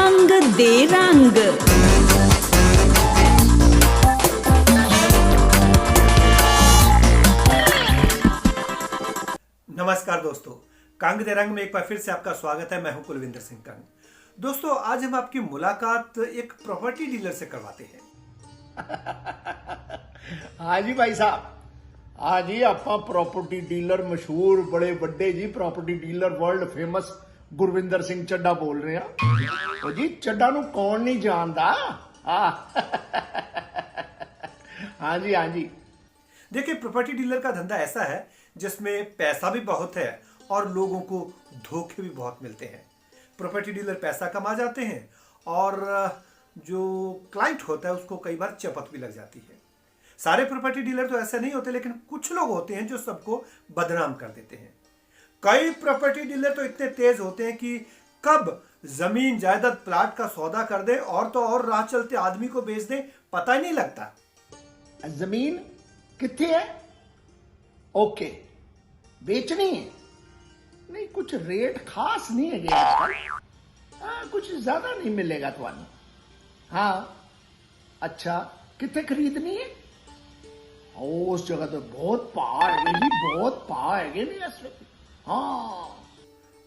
कंग दे रंग। नमस्कार दोस्तों, कंग दे रंग में एक बार फिर से आपका स्वागत है। मैं हूं कुलविंदर सिंह कंग। दोस्तों, आज हम आपकी मुलाकात एक प्रॉपर्टी डीलर से करवाते हैं। हाँ जी भाई साहब, हाँ जी ਆਪਾਂ प्रॉपर्टी डीलर मशहूर बड़े ਵੱਡੇ जी property dealer world famous Gurvinder Singh Chadha बोल रहे हैं। तो जी ਚੱਡਾ ਨੂੰ कौन नहीं जानता। हाँ जी हाँ जी। देखिए, प्रॉपर्टी डीलर का धंधा ऐसा है जिसमें पैसा भी बहुत है और लोगों को धोखे भी बहुत मिलते हैं। प्रॉपर्टी डीलर पैसा कमा जाते हैं और जो क्लाइंट होता है उसको कई बार चपत भी लग जाती है। सारे प्रॉपर्टी डीलर तो ऐसे नहीं होते, लेकिन कुछ लोग होते हैं जो सबको बदनाम कर देते हैं। कई प्रॉपर्टी डीलर तो इतने तेज होते हैं कि कब जमीन जायदाद प्लाट का सौदा कर दे और तो और राह चलते आदमी को बेच दे, पता ही नहीं लगता। जमीन कितनी है? ओके, बेचनी है? नहीं, कुछ रेट खास नहीं है आजकल। कुछ ज्यादा नहीं मिलेगा थानू। हाँ अच्छा, कितने खरीदनी है? उस जगह तो बहुत पा है जी, बहुत पा है नहीं इस वक्त। हाँ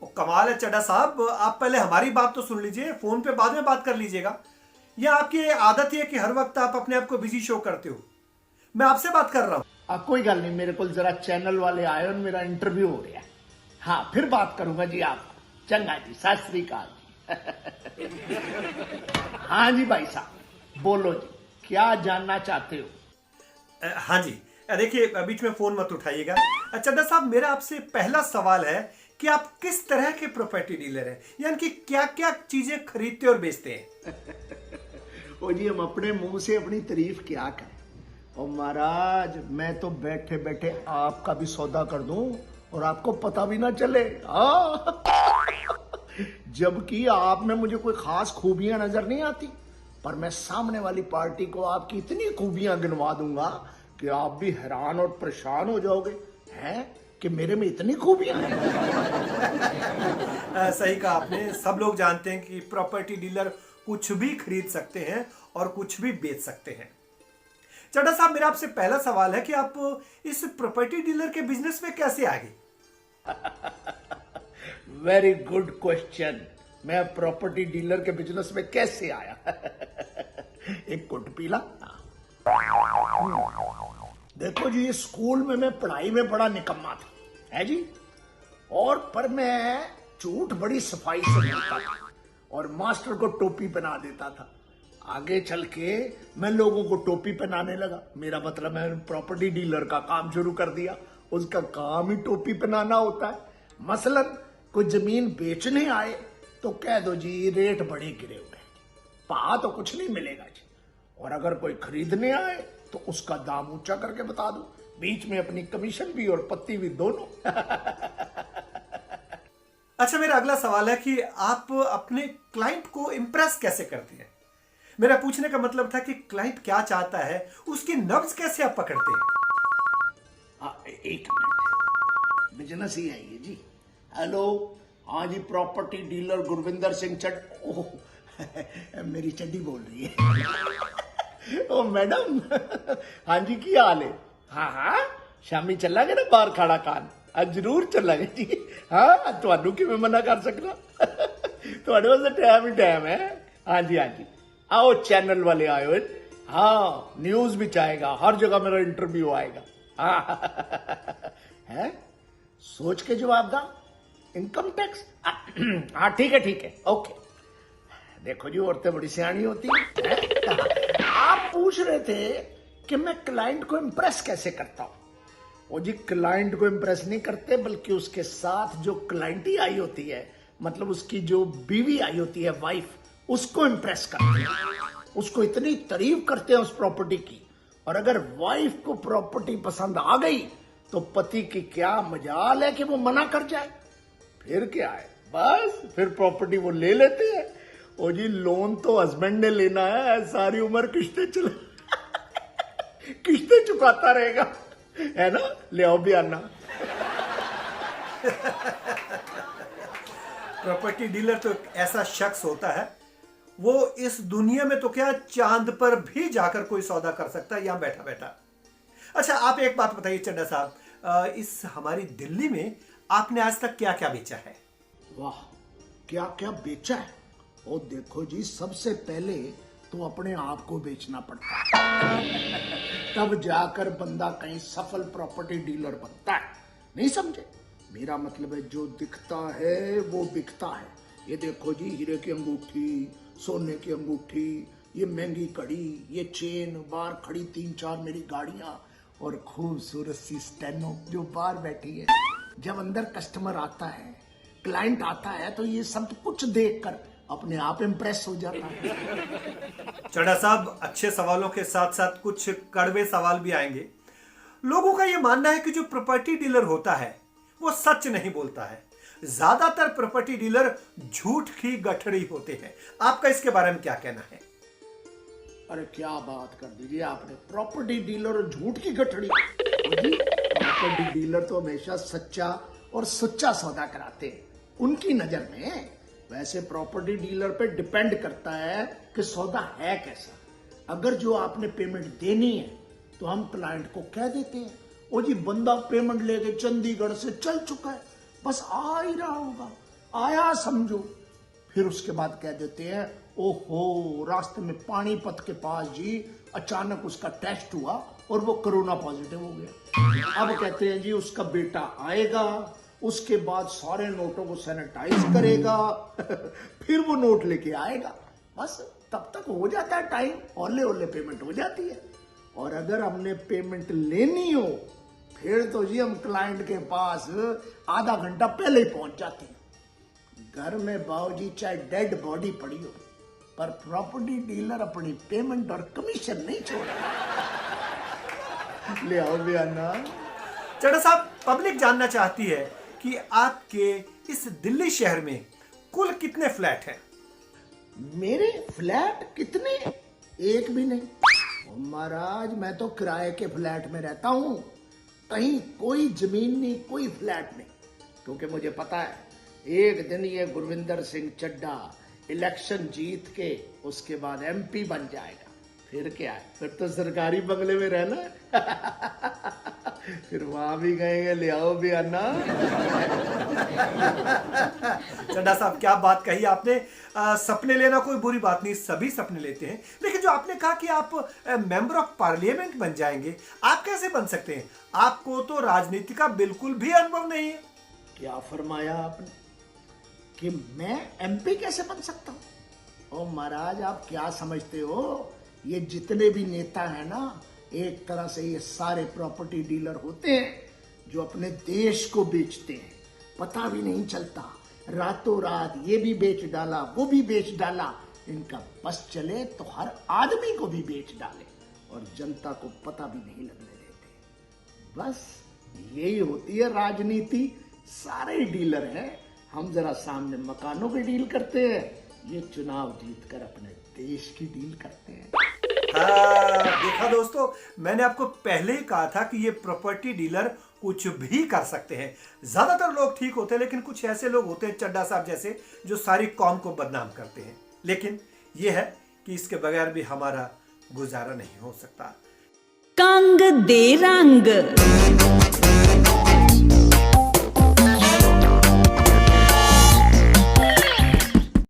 वो कमाल है चड्ढा साहब, आप पहले हमारी बात तो सुन लीजिए, फोन पे बाद में बात कर लीजिएगा। यह आपकी आदत है कि हर वक्त आप अपने आप को बिजी शो करते हो। मैं आपसे बात कर रहा हूं। कोई गल नहीं, मेरे को जरा चैनल वाले आए और मेरा इंटरव्यू हो रहा है। हाँ, फिर बात करूंगा जी आपको। चंगा जी, सत श्री अकाल जी। हाँ जी भाई साहब, बोलो जी, क्या जानना चाहते हो? हाँ जी, देखिए बीच में फोन मत उठाइएगा। चड्ढा साहब, मेरा आपसे पहला सवाल है कि आप किस तरह के प्रॉपर्टी डीलर हैं, यानी कि क्या क्या चीजें खरीदते और बेचते हैं? ओ जी, हम अपने मुंह से अपनी तारीफ क्या करें। और महाराज, मैं तो बैठे बैठे आपका भी सौदा कर दूं और आपको पता भी ना चले। जबकि आप में मुझे कोई खास खूबियां नजर नहीं आती, पर मैं सामने वाली पार्टी को आपकी इतनी खूबियां गिनवा दूंगा कि आप भी हैरान और परेशान हो जाओगे हैं कि मेरे में इतनी खूबियां हैं। सही कहा आपने। सब लोग जानते हैं कि प्रॉपर्टी डीलर कुछ भी खरीद सकते हैं और कुछ भी बेच सकते हैं। चड्ढा साहब, मेरा आपसे पहला सवाल है कि आप इस प्रॉपर्टी डीलर के बिजनेस में कैसे आ गए? Very good question. मैं प्रॉपर्टी डीलर के बिजनेस में कैसे आया? एक कुट पीला। देखो जी, स्कूल में मैं पढ़ाई में बड़ा निकम्मा था, है जी। और पर मैं झूठ बड़ी सफाई से बोलता था और मास्टर को टोपी पहना देता था। आगे चल के मैं लोगों को टोपी पहनाने लगा। मेरा मतलब मैं प्रॉपर्टी डीलर का काम शुरू कर दिया। उसका काम ही टोपी पहनाना होता है। मसलन कोई जमीन बेचने आए तो कह दो जी रेट बड़े गिरे हुए, पा तो कुछ नहीं मिलेगा जी। और अगर कोई खरीदने आए तो उसका दाम ऊंचा करके बता दो, बीच में अपनी कमीशन भी और पत्ती भी दोनों। अच्छा, मेरा अगला सवाल है कि आप अपने क्लाइंट को इम्प्रेस कैसे करते हैं? मेरा पूछने का मतलब था कि क्लाइंट क्या चाहता है, उसकी नब्ज कैसे आप पकड़ते हैं? एक मिनट, बिजनेस ही है ये जी। हेलो, हाँ जी, प्रॉपर्टी डीलर गुरविंदर सिंह चड्ढा। ओह, मेरी चड्डी बोल रही है। ओ मैडम, हाँ जी, की हाल है? हाँ हाँ, शामी चलांगे ना बाहर खाड़ा खान? जरूर चलांगे जी। हाँ, ਤੁਹਾਨੂੰ ਕਿਵੇਂ मना कर सकना? ਤੁਹਾਡੇ वास्ते टाइम ही टाइम है। हाँ जी हाँ जी, आओ चैनल वाले आयो। हाँ, न्यूज भी आएगा, हर जगह मेरा इंटरव्यू आएगा। हाँ है, सोच के जवाब दा। Income tax? हाँ ठीक है, ओके। देखो जी, औरतें बड़ी सियानी होती हैं। आप पूछ रहे थे कि मैं क्लाइंट को इम्प्रेस कैसे करता हूं। वो जी, क्लाइंट को इम्प्रेस नहीं करते, बल्कि उसके साथ जो क्लाइंट ही आई होती है, मतलब उसकी जो बीवी आई होती है, वाइफ, उसको इम्प्रेस करते हैं। उसको इतनी तारीफ करते हैं उस प्रॉपर्टी की। और अगर वाइफ को प्रॉपर्टी पसंद आ गई तो पति की क्या मजाल है कि वो मना कर जाए। फिर क्या है, बस फिर प्रॉपर्टी वो ले लेते हैं। ओ जी, लोन तो हस्बैंड ने लेना है, सारी उम्र किश्तें चुकाता रहेगा, है ना? ले आओ भी आना। प्रॉपर्टी डीलर तो एक ऐसा शख्स होता है वो इस दुनिया में तो क्या चांद पर भी जाकर कोई सौदा कर सकता है यहां बैठा बैठा। अच्छा, आप एक बात बताइए चड्ढा साहब, इस हमारी दिल्ली में आपने आज तक क्या क्या बेचा है? वाह, क्या क्या बेचा है। और देखो जी, सबसे पहले तो अपने आप को बेचना पड़ता है तब जाकर बंदा कहीं सफल प्रॉपर्टी डीलर बनता है। नहीं समझे? मेरा मतलब है जो दिखता है वो बिकता है। ये देखो जी, हीरे की अंगूठी, सोने की अंगूठी, ये महंगी कड़ी, ये चेन, बाहर खड़ी 3-4 मेरी गाड़ियां और खूबसूरत सी स्टेनो जो बाहर बैठी है। जब अंदर कस्टमर आता है, क्लाइंट आता है, तो ये सब कुछ देखकर अपने आप इम्प्रेस हो जाता है। चड्ढा साहब, अच्छे सवालों के साथ साथ कुछ कड़वे सवाल भी आएंगे। लोगों का यह मानना है कि जो प्रॉपर्टी डीलर होता है वो सच नहीं बोलता है। ज्यादातर प्रॉपर्टी डीलर झूठ की गठरी होते हैं। आपका इसके बारे में क्या कहना है? अरे क्या बात कर दीजिए आपने, प्रॉपर्टी डीलर और झूठ की गठड़ी। प्रॉपर्टी डीलर तो हमेशा सच्चा और सच्चा सौदा कराते हैं उनकी नजर में। वैसे प्रॉपर्टी डीलर पे डिपेंड करता है कि सौदा है कैसा। अगर जो आपने पेमेंट देनी है तो हम क्लाइंट को कह देते हैं, ओ जी बंदा पेमेंट लेके चंडीगढ़ से चल चुका है, बस आ ही रहा होगा, आया समझो। फिर उसके बाद कह देते हैं, ओहो रास्ते में पानीपत के पास जी अचानक उसका टेस्ट हुआ और वो कोरोना पॉजिटिव हो गया। अब कहते हैं जी उसका बेटा आएगा, उसके बाद सारे नोटों को सैनिटाइज करेगा फिर वो नोट लेके आएगा। बस तब तक हो जाता है टाइम, ओले ओले पेमेंट हो जाती है। और अगर हमने पेमेंट लेनी हो फिर तो जी हम क्लाइंट के पास आधा घंटा पहले ही पहुंच जाते हैं। घर में बाबूजी चाहे डेड बॉडी पड़ी हो, पर प्रॉपर्टी डीलर अपनी पेमेंट और कमीशन नहीं छोड़ता। ले आओ बयाना। चड्ढा साहब, पब्लिक जानना चाहती है कि आपके इस दिल्ली शहर में कुल कितने फ्लैट हैं? मेरे फ्लैट कितने? एक भी नहीं। ओ महाराज, मैं तो किराए के फ्लैट में रहता हूं, कहीं कोई जमीन नहीं, कोई फ्लैट नहीं। क्योंकि मुझे पता है एक दिन ये गुरविंदर सिंह चड्ढा इलेक्शन जीत के उसके बाद एमपी बन जाएगा। फिर क्या है, फिर तो सरकारी बंगले में रहना फिर वहां भी गएंगे। ले आओ भी अन्ना। चड्ढा साहब, क्या बात कही आपने। सपने लेना कोई बुरी बात नहीं, सभी सपने लेते हैं। लेकिन जो आपने कहा कि आप मेंबर ऑफ पार्लियामेंट बन जाएंगे, आप कैसे बन सकते हैं? आपको तो राजनीति का बिल्कुल भी अनुभव नहीं है। क्या फरमाया आपने कि मैं एमपी कैसे बन सकता हूं? ओ महाराज, आप क्या समझते हो, ये जितने भी नेता हैं ना, एक तरह से ये सारे प्रॉपर्टी डीलर होते हैं जो अपने देश को बेचते हैं। पता भी नहीं चलता, रातों रात ये भी बेच डाला, वो भी बेच डाला। इनका बस चले तो हर आदमी को भी बेच डाले और जनता को पता भी नहीं लगने देते। बस यही होती है राजनीति। सारे डीलर हैं, हम जरा सामने मकानों की डील करते हैं, ये चुनाव जीतकर अपने देश की डील करते हैं। देखा दोस्तों, मैंने आपको पहले ही कहा था कि ये प्रॉपर्टी डीलर कुछ भी कर सकते हैं। ज्यादातर लोग ठीक होते हैं, लेकिन कुछ ऐसे लोग होते हैं चड्ढा साहब जैसे, जो सारी कौम को बदनाम करते हैं। लेकिन यह है कि इसके बगैर भी हमारा गुजारा नहीं हो सकता। कंग दे रंग।